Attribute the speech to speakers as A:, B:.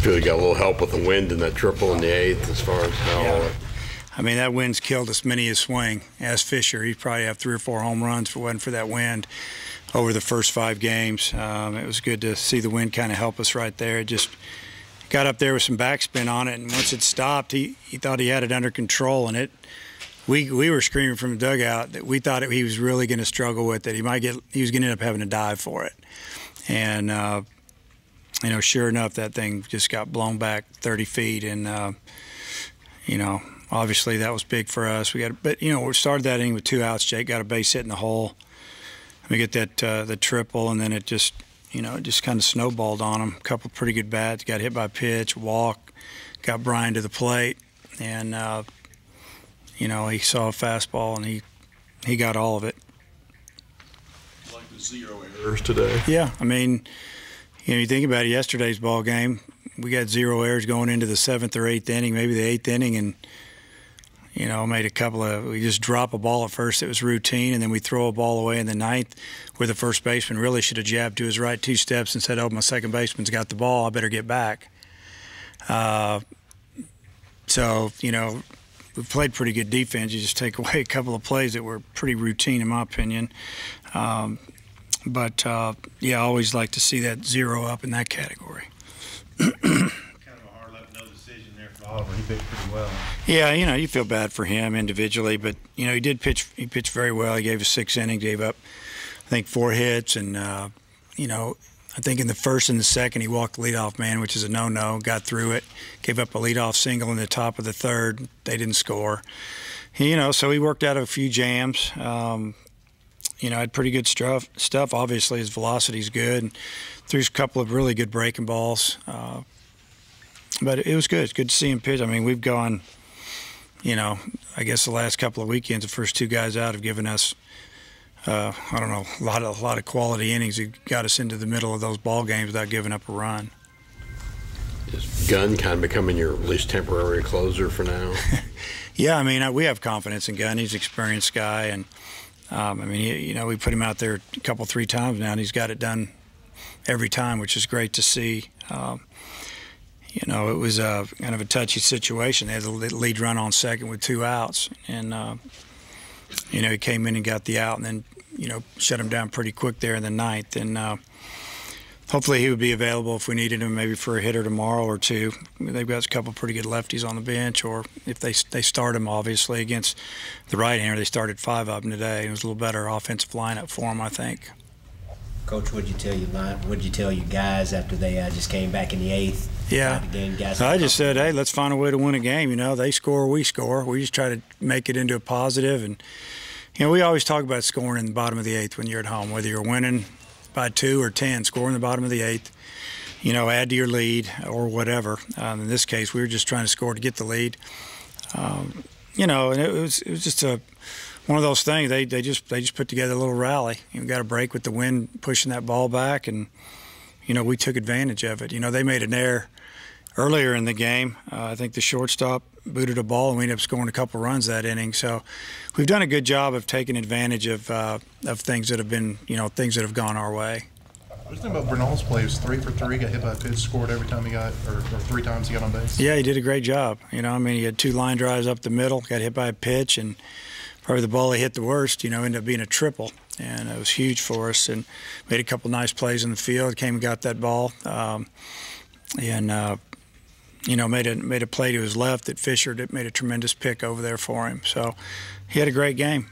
A: feel you got a little help with the wind in that triple in the eighth as far as how.
B: Yeah. I mean, that wind's killed us many a swing. As Fisher, he'd probably have 3 or 4 home runs if it wasn't for that wind over the first 5 games. It was good to see the wind kind of help us right there. It just got up there with some backspin on it, and once it stopped, he thought he had it under control, and we were screaming from the dugout that we thought he was really going to struggle with it. He was going to end up having to dive for it. And you know, sure enough, that thing just got blown back 30 feet, and you know, obviously that was big for us. But you know, we started that inning with 2 outs. Jake got a base hit in the hole. We get that the triple, and then it just, you know, it just kind of snowballed on him. A couple of pretty good bats. Got hit by a pitch, walk, got Brian to the plate, and you know, he saw a fastball, and he got all of it.
A: Like the 0 errors today.
B: Yeah, I mean, you know, you think about it, yesterday's ball game, we got 0 errors going into the 7th or 8th inning, maybe the 8th inning, and you know, made a couple of, we just drop a ball at first that was routine, and then we throw a ball away in the 9th where the first baseman really should have jabbed to his right 2 steps and said, oh, my second baseman's got the ball, I better get back. So, you know, we played pretty good defense. You just take away a couple of plays that were pretty routine in my opinion. But yeah, I always like to see that 0 up in that category.
C: He pitched pretty well.
B: Yeah, you know, you feel bad for him individually, but you know, he did pitch. He pitched very well. He gave us 6 innings, gave up, I think, 4 hits, and you know, I think in the first and the second he walked the leadoff man, which is a no-no. Got through it, gave up a leadoff single in the top of the 3rd. They didn't score. You know, so he worked out a few jams. You know, had pretty good stuff. Obviously, his velocity's good. And threw a couple of really good breaking balls. But it was good. It's good to see him pitch. I mean, we've gone, you know, I guess the last couple of weekends, the first 2 guys out have given us, I don't know, a lot of quality innings. It got us into the middle of those ball games without giving up a run.
A: Is Gunn kind of becoming your at least temporary closer for now?
B: Yeah, I mean, we have confidence in Gunn. He's an experienced guy, and I mean, you know, we put him out there a couple, 3 times now, and he's got it done every time, which is great to see. You know, it was kind of a touchy situation. They had the lead run on second with 2 outs, and you know, he came in and got the out, and then, you know, shut him down pretty quick there in the 9th. And hopefully he would be available if we needed him, maybe for a hitter tomorrow or 2. They've got a couple pretty good lefties on the bench, or if they start him, obviously, against the right-hander. They started 5 of them today. It was a little better offensive lineup for him, I think.
D: Coach, what'd you tell your guys after they just came back in the 8th?
B: Yeah, I just said, hey, let's find a way to win a game. You know, they score, we score. We just try to make it into a positive. And, you know, we always talk about scoring in the bottom of the 8th when you're at home, whether you're winning by 2 or 10, score in the bottom of the 8th, you know, add to your lead or whatever. In this case, we were just trying to score to get the lead. You know, and it was just one of those things. They just put together a little rally. You know, got a break with the wind pushing that ball back, and you know, we took advantage of it. You know, they made an error earlier in the game. I think the shortstop booted a ball, and we ended up scoring a couple runs that inning. So we've done a good job of taking advantage of things that have been, you know, things that have gone our way.
C: What's the thing about Bernal's play? He was 3 for 3, got hit by a pitch, scored every time he got, or 3 times he got on base.
B: Yeah, he did a great job. You know, I mean, he had 2 line drives up the middle, got hit by a pitch, and probably the ball he hit the worst, you know, ended up being a triple. And it was huge for us, and made a couple nice plays in the field, came and got that ball. You know, made a play to his left that Fisher made a tremendous pick over there for him. So he had a great game.